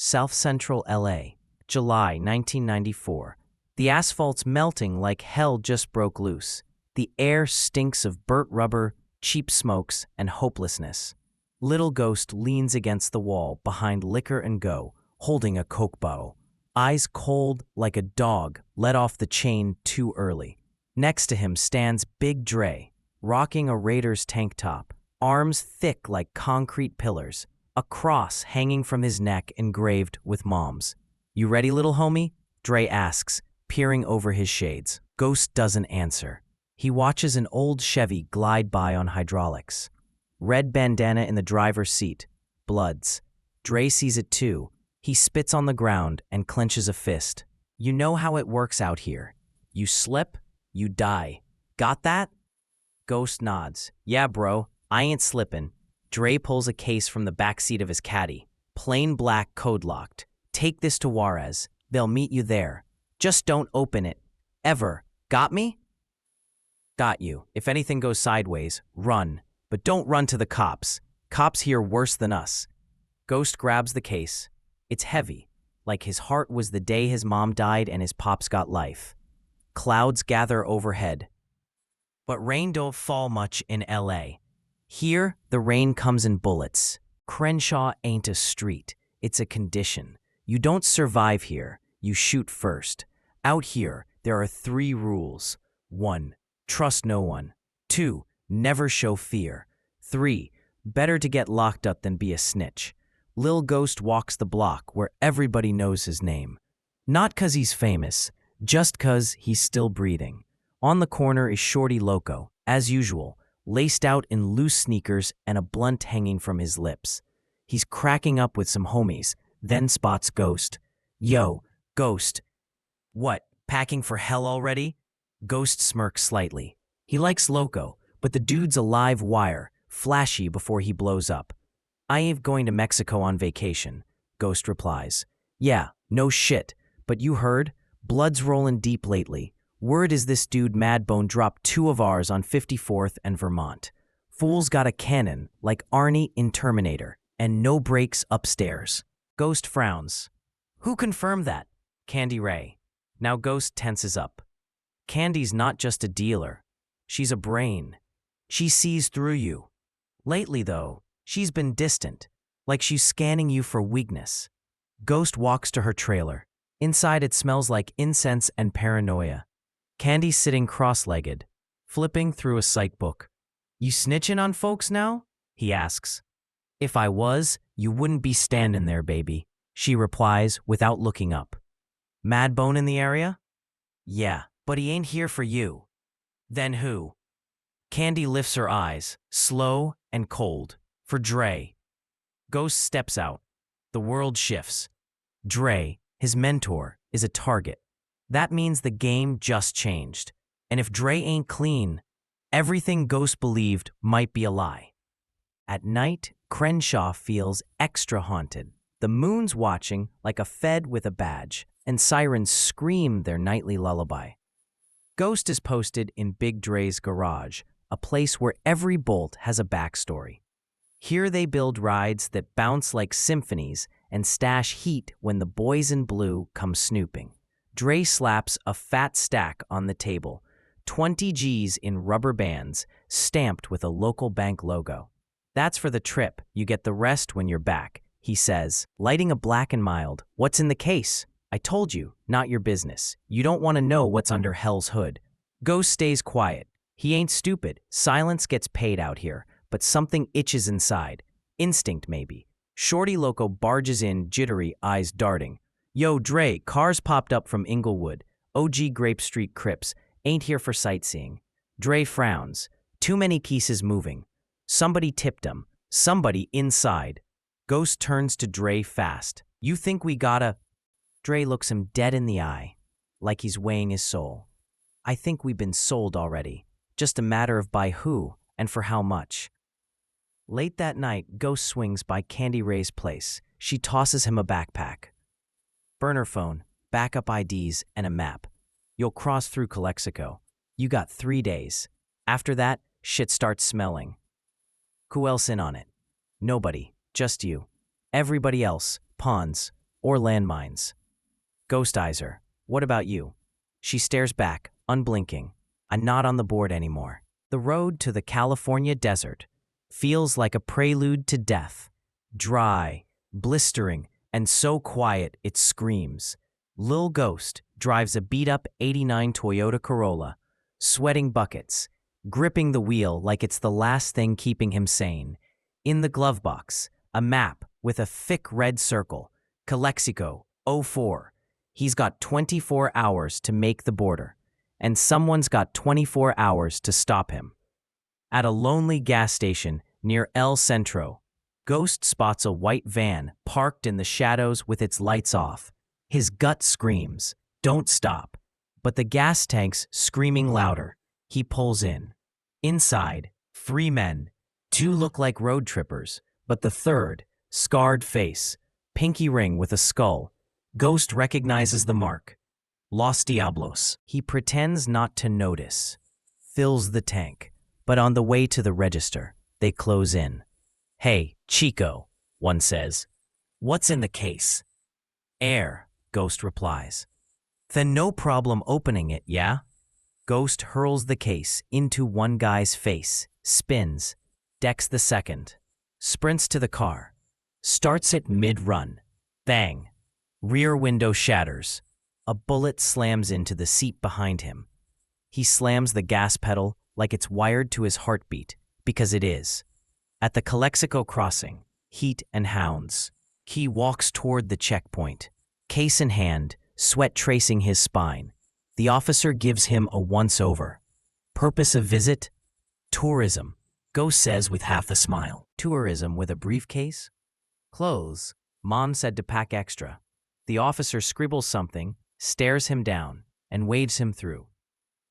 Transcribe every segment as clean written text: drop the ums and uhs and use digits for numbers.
South Central LA, July 1994. The asphalt's melting like hell just broke loose. The air stinks of burnt rubber, cheap smokes, and hopelessness. Lil Ghost leans against the wall behind Liquor and Go, holding a Coke bottle. Eyes cold like a dog let off the chain too early. Next to him stands Big Dre, rocking a Raiders tank top, arms thick like concrete pillars, a cross hanging from his neck engraved with moms. "You ready, little homie?" Dre asks, peering over his shades. Ghost doesn't answer. He watches an old Chevy glide by on hydraulics. Red bandana in the driver's seat. Bloods. Dre sees it too. He spits on the ground and clenches a fist. "You know how it works out here. You slip, you die. Got that?" Ghost nods. "Yeah, bro. I ain't slippin'." Dre pulls a case from the backseat of his caddy. Plain black, code locked. "Take this to Juarez. They'll meet you there. Just don't open it. Ever. Got me?" "Got you. If anything goes sideways, run. But don't run to the cops. Cops here worse than us." Ghost grabs the case. It's heavy, like his heart was the day his mom died and his pops got life. Clouds gather overhead. But rain don't fall much in LA. Here, the rain comes in bullets. Crenshaw ain't a street. It's a condition. You don't survive here. You shoot first. Out here, there are 3 rules. 1. Trust no one. 2. Never show fear. 3. Better to get locked up than be a snitch. Lil Ghost walks the block where everybody knows his name. Not 'cause he's famous, just 'cause he's still breathing. On the corner is Shorty Loco, as usual, laced out in loose sneakers and a blunt hanging from his lips. He's cracking up with some homies, then spots Ghost. "Yo, Ghost." "What, packing for hell already?" Ghost smirks slightly. He likes Loco, but the dude's a live wire, flashy before he blows up. "I ain't going to Mexico on vacation," Ghost replies. "Yeah, no shit, but you heard? Blood's rolling deep lately. Word is this dude Madbone dropped 2 of ours on 54th and Vermont. Fool's got a cannon, like Arnie in Terminator, and no brakes upstairs." Ghost frowns. "Who confirmed that?" "Candy Ray." Now Ghost tenses up. Candy's not just a dealer. She's a brain. She sees through you. Lately, though, she's been distant, like she's scanning you for weakness. Ghost walks to her trailer. Inside it smells like incense and paranoia. Candy's sitting cross-legged, flipping through a psych book. "You snitching on folks now?" he asks. "If I was, you wouldn't be standing there, baby," she replies without looking up. "Madbone in the area?" "Yeah, but he ain't here for you." "Then who?" Candy lifts her eyes, slow and cold. "For Dre." Ghost steps out. The world shifts. Dre, his mentor, is a target. That means the game just changed. And if Dre ain't clean, everything Ghost believed might be a lie. At night, Crenshaw feels extra haunted. The moon's watching like a Fed with a badge, and sirens scream their nightly lullaby. Ghost is posted in Big Dre's garage, a place where every bolt has a backstory. Here they build rides that bounce like symphonies and stash heat when the boys in blue come snooping. Dre slaps a fat stack on the table, 20 G's in rubber bands, stamped with a local bank logo. "That's for the trip, you get the rest when you're back," he says, lighting a black and mild. "What's in the case?" "I told you, not your business. You don't want to know what's under hell's hood." Ghost stays quiet. He ain't stupid. Silence gets paid out here, but something itches inside. Instinct, maybe. Shorty Loco barges in, jittery, eyes darting. "Yo, Dre, cars popped up from Inglewood. OG Grape Street Crips. Ain't here for sightseeing." Dre frowns. Too many pieces moving. Somebody tipped him. Somebody inside. Ghost turns to Dre fast. "You think we gotta..." Dre looks him dead in the eye, like he's weighing his soul. "I think we've been sold already. Just a matter of by who and for how much." Late that night, Ghost swings by Candy Ray's place. She tosses him a backpack. "Burner phone, backup IDs, and a map. You'll cross through Calexico. You got 3 days. After that, shit starts smelling." "Who else in on it?" "Nobody, just you. Everybody else, pawns. or landmines. Ghost eyes her. What about you? She stares back, unblinking. I'm not on the board anymore. The road to the California desert feels like a prelude to death. Dry, blistering, and so quiet it screams. Lil Ghost drives a beat-up '89 Toyota Corolla, sweating buckets, gripping the wheel like it's the last thing keeping him sane. In the glove box, a map with a thick red circle, Calexico, 04. He's got 24 hours to make the border, and someone's got 24 hours to stop him. At a lonely gas station near El Centro, Ghost spots a white van parked in the shadows with its lights off. His gut screams, "Don't stop." But the gas tank's screaming louder. He pulls in. Inside, 3 men. 2 look like road trippers, but the third, scarred face, pinky ring with a skull. Ghost recognizes the mark. Los Diablos. He pretends not to notice. Fills the tank. But on the way to the register, they close in. "Hey, Chico," one says. "What's in the case?" "Air," Ghost replies. "Then no problem opening it, yeah?" Ghost hurls the case into one guy's face, spins, decks the second, sprints to the car, starts it mid-run. Bang! Rear window shatters. A bullet slams into the seat behind him. He slams the gas pedal like it's wired to his heartbeat, because it is. At the Calexico crossing, heat and hounds, he walks toward the checkpoint, case in hand, sweat tracing his spine. The officer gives him a once-over. Purpose of visit? Tourism, Ghost says with half a smile. Tourism with a briefcase? Clothes, Mom said to pack extra. The officer scribbles something, stares him down, and waves him through.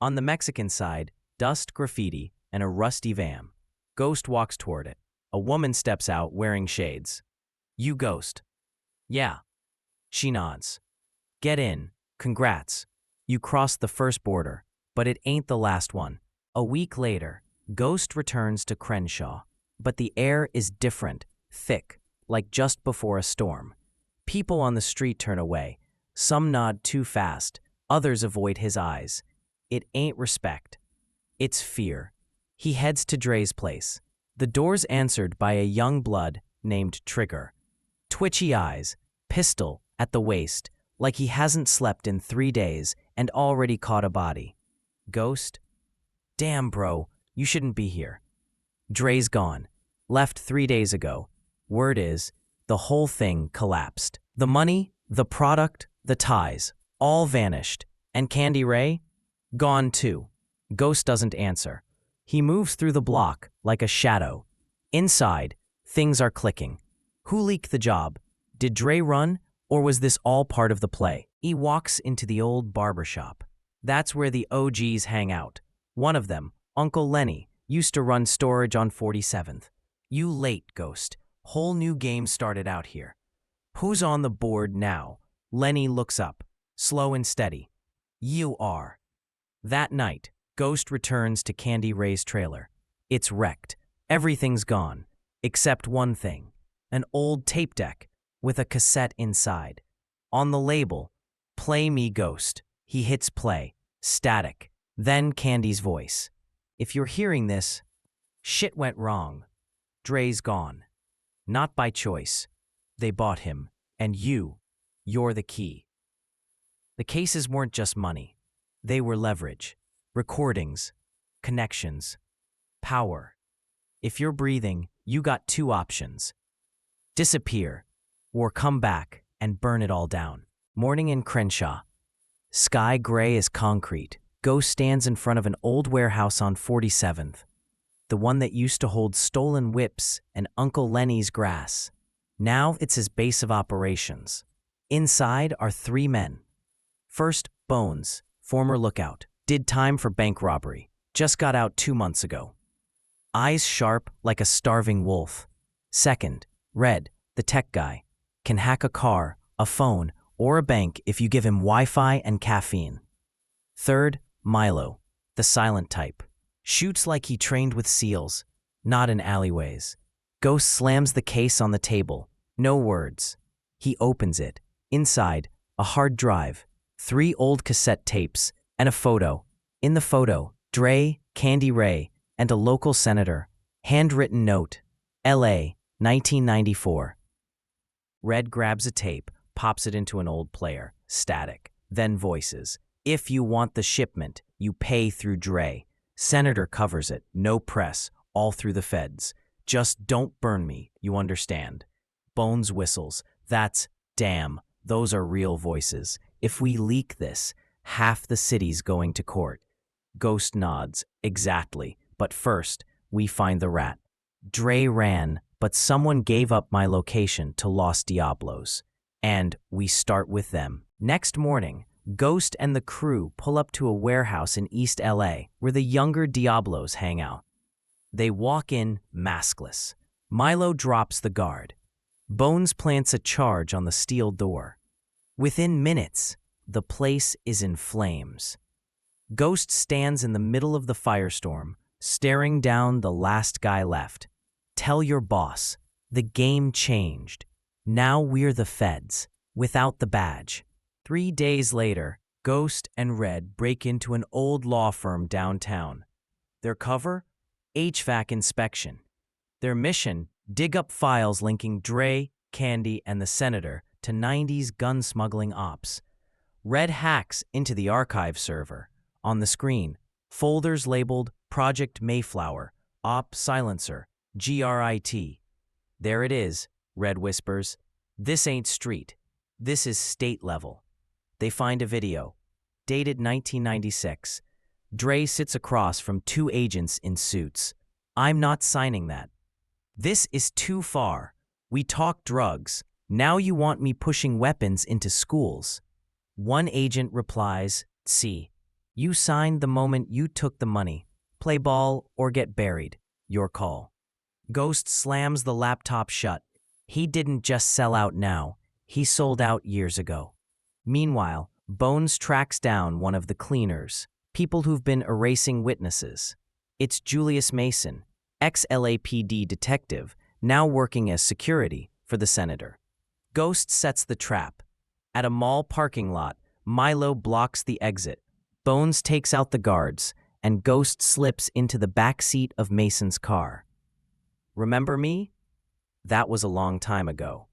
On the Mexican side, dust, graffiti, and a rusty van. Ghost walks toward it. A woman steps out wearing shades. "You Ghost?" "Yeah." She nods. "Get in. Congrats. You crossed the first border, but it ain't the last one." A week later, Ghost returns to Crenshaw, but the air is different, thick, like just before a storm. People on the street turn away. Some nod too fast, others avoid his eyes. It ain't respect. It's fear. He heads to Dre's place. The door's answered by a young blood named Trigger. Twitchy eyes, pistol at the waist, like he hasn't slept in 3 days and already caught a body. Ghost? "Damn, bro, you shouldn't be here." Dre's gone. Left 3 days ago. Word is, the whole thing collapsed. The money, the product, the ties, all vanished. And Candy Ray? Gone too. Ghost doesn't answer. He moves through the block like a shadow. Inside, things are clicking. Who leaked the job? Did Dre run, or was this all part of the play? He walks into the old barbershop. That's where the OGs hang out. One of them, Uncle Lenny, used to run storage on 47th. "You late, Ghost. Whole new game started out here." "Who's on the board now?" Lenny looks up, slow and steady. "You are." That night, Ghost returns to Candy Ray's trailer. It's wrecked. Everything's gone, except one thing. An old tape deck with a cassette inside. On the label, "Play Me Ghost." He hits play. Static. Then Candy's voice. "If you're hearing this, shit went wrong. Dre's gone. Not by choice. They bought him. And you're the key." The cases weren't just money. They were leverage. Recordings. Connections. Power. If you're breathing, you got 2 options. Disappear, or come back and burn it all down. Morning in Crenshaw. Sky gray as concrete. Ghost stands in front of an old warehouse on 47th. The one that used to hold stolen whips and Uncle Lenny's grass. Now it's his base of operations. Inside are 3 men. First, Bones, former lookout. Did time for bank robbery. Just got out 2 months ago. Eyes sharp like a starving wolf. Second, Red, the tech guy. Can hack a car, a phone, or a bank if you give him Wi-Fi and caffeine. Third, Milo, the silent type. Shoots like he trained with SEALs, not in alleyways. Ghost slams the case on the table. No words. He opens it. Inside, a hard drive, 3 old cassette tapes, and a photo. In the photo, Dre, Candy Ray, and a local senator. Handwritten note, L.A., 1994. Red grabs a tape, pops it into an old player, static, then voices. If you want the shipment, you pay through Dre. Senator covers it, no press, all through the feds. Just don't burn me, you understand. Bones whistles. That's, damn, those are real voices. If we leak this, half the city's going to court. Ghost nods. Exactly. But first, we find the rat. Dre ran, but someone gave up my location to Los Diablos. And we start with them. Next morning, Ghost and the crew pull up to a warehouse in East LA where the younger Diablos hang out. They walk in maskless. Milo drops the guard. Bones plants a charge on the steel door. Within minutes, the place is in flames. Ghost stands in the middle of the firestorm, staring down the last guy left. Tell your boss, the game changed. Now we're the feds, without the badge. 3 days later, Ghost and Red break into an old law firm downtown. Their cover? HVAC inspection. Their mission? Dig up files linking Dre, Candy, and the senator to 90s gun smuggling ops. Red hacks into the archive server. On the screen, folders labeled Project Mayflower, Op Silencer, GRIT. There it is, Red whispers. This ain't street. This is state level. They find a video, dated 1996. Dre sits across from 2 agents in suits. I'm not signing that. This is too far. We talk drugs. Now you want me pushing weapons into schools. One agent replies, see, you signed the moment you took the money. Play ball or get buried. Your call. Ghost slams the laptop shut. He didn't just sell out now. He sold out years ago. Meanwhile, Bones tracks down one of the cleaners, people who've been erasing witnesses. It's Julius Mason, ex-LAPD detective, now working as security for the senator. Ghost sets the trap. At a mall parking lot, Milo blocks the exit. Bones takes out the guards, and Ghost slips into the back seat of Mason's car. Remember me? That was a long time ago.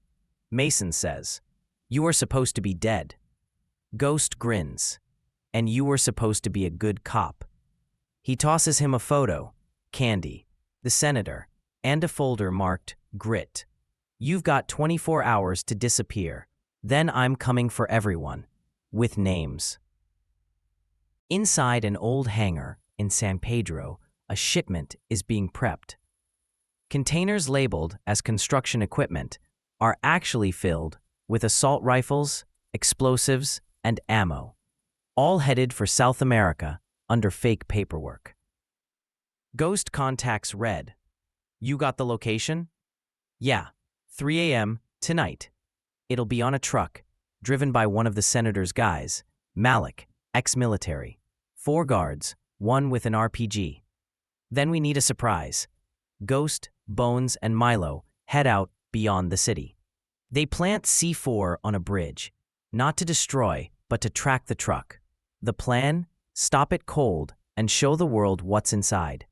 Mason says, you were supposed to be dead. Ghost grins, and you were supposed to be a good cop. He tosses him a photo, Candy, the senator, and a folder marked Grit. You've got 24 hours to disappear. Then I'm coming for everyone, with names. Inside an old hangar in San Pedro, a shipment is being prepped. Containers labeled as construction equipment are actually filled with assault rifles, explosives, and ammo, all headed for South America under fake paperwork. Ghost contacts Red. You got the location? Yeah, 3 a.m. tonight. It'll be on a truck, driven by one of the senator's guys, Malik, ex-military. 4 guards, 1 with an RPG. Then we need a surprise. Ghost, Bones, and Milo head out beyond the city. They plant C4 on a bridge, not to destroy, but to track the truck. The plan? Stop it cold and show the world what's inside.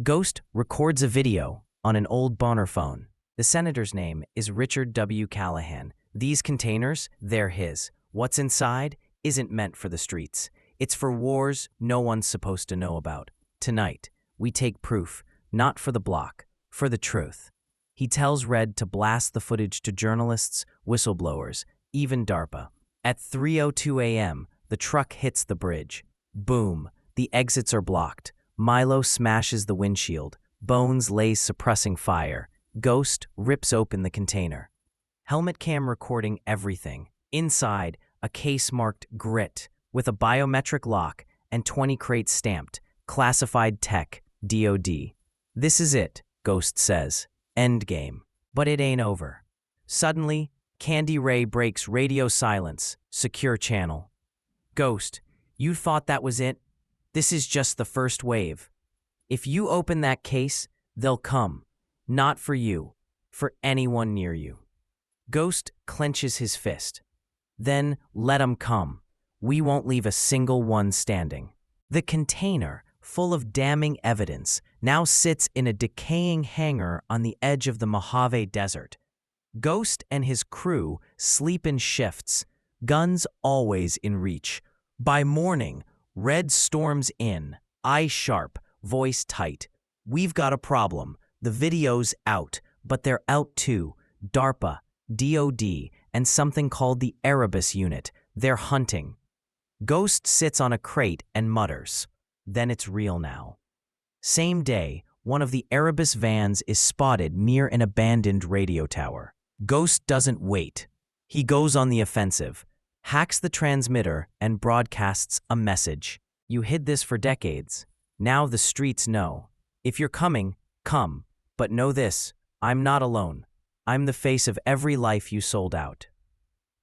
Ghost records a video on an old Bonner phone. The senator's name is Richard W. Callahan. These containers, they're his. What's inside isn't meant for the streets. It's for wars no one's supposed to know about. Tonight, we take proof, not for the block, for the truth. He tells Red to blast the footage to journalists, whistleblowers, even DARPA. At 3:02 a.m., the truck hits the bridge. Boom, the exits are blocked. Milo smashes the windshield. Bones lays suppressing fire. Ghost rips open the container. Helmet cam recording everything. Inside, a case marked Grit with a biometric lock and 20 crates stamped, classified tech, DOD. This is it, Ghost says. Endgame. But it ain't over. Suddenly, Candy Ray breaks radio silence, secure channel. Ghost, you thought that was it? This is just the first wave. If you open that case, they'll come. Not for you, for anyone near you. Ghost clenches his fist. Then let 'em come. We won't leave a single one standing. The container, full of damning evidence, now sits in a decaying hangar on the edge of the Mojave Desert. Ghost and his crew sleep in shifts, guns always in reach. By morning, Red storms in, eye sharp, voice tight. We've got a problem. The video's out, but they're out too. DARPA, DOD, and something called the Erebus Unit. They're hunting. Ghost sits on a crate and mutters. Then it's real now. Same day, one of the Erebus vans is spotted near an abandoned radio tower. Ghost doesn't wait. He goes on the offensive, hacks the transmitter, and broadcasts a message. You hid this for decades. Now the streets know. If you're coming, come. But know this, I'm not alone. I'm the face of every life you sold out.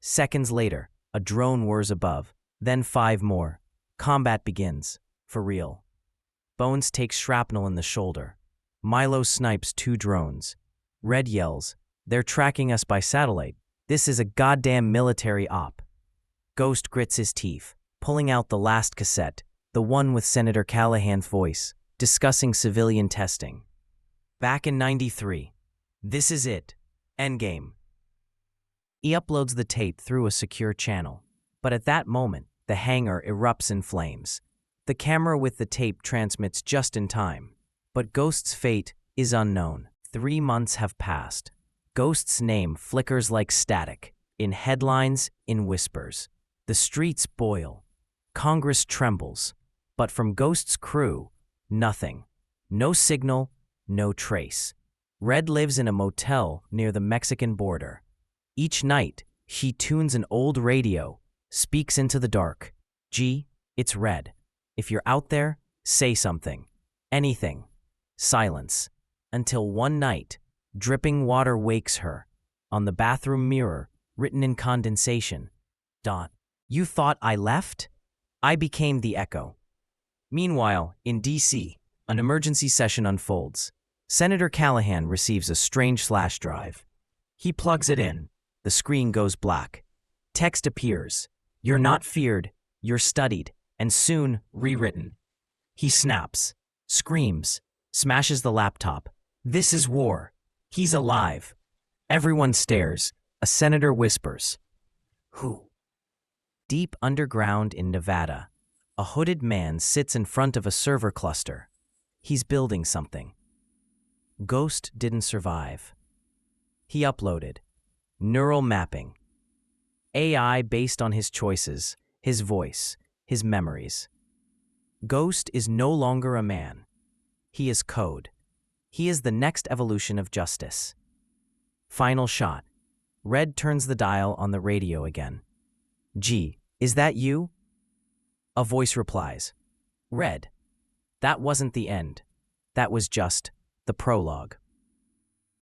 Seconds later, a drone whirs above. Then 5 more. Combat begins. For real. Bones takes shrapnel in the shoulder. Milo snipes 2 drones. Red yells, "They're tracking us by satellite. This is a goddamn military op." Ghost grits his teeth, pulling out the last cassette, the one with Senator Callahan's voice, discussing civilian testing. Back in '93. This is it. Endgame. He uploads the tape through a secure channel. But at that moment, the hangar erupts in flames. The camera with the tape transmits just in time. But Ghost's fate is unknown. 3 months have passed. Ghost's name flickers like static, in headlines, in whispers. The streets boil. Congress trembles. But from Ghost's crew, nothing. No signal, no trace. Red lives in a motel near the Mexican border. Each night, he tunes an old radio, speaks into the dark. "G, it's Red. If you're out there, say something. Anything." Silence. Until one night, dripping water wakes her. On the bathroom mirror, written in condensation. "You thought I left? I became the echo." Meanwhile, in D.C., an emergency session unfolds. Senator Callahan receives a strange flash drive. He plugs it in. The screen goes black. Text appears. "You're not feared, you're studied, and soon rewritten." He snaps, screams, smashes the laptop. "This is war. He's alive." Everyone stares. A senator whispers. "Who?" Deep underground in Nevada, a hooded man sits in front of a server cluster. He's building something. Ghost didn't survive. He uploaded. Neural mapping. AI based on his choices, his voice, his memories. Ghost is no longer a man. He is code. He is the next evolution of justice. Final shot. Red turns the dial on the radio again. "G, is that you?" A voice replies. "Red, that wasn't the end. That was just the prologue."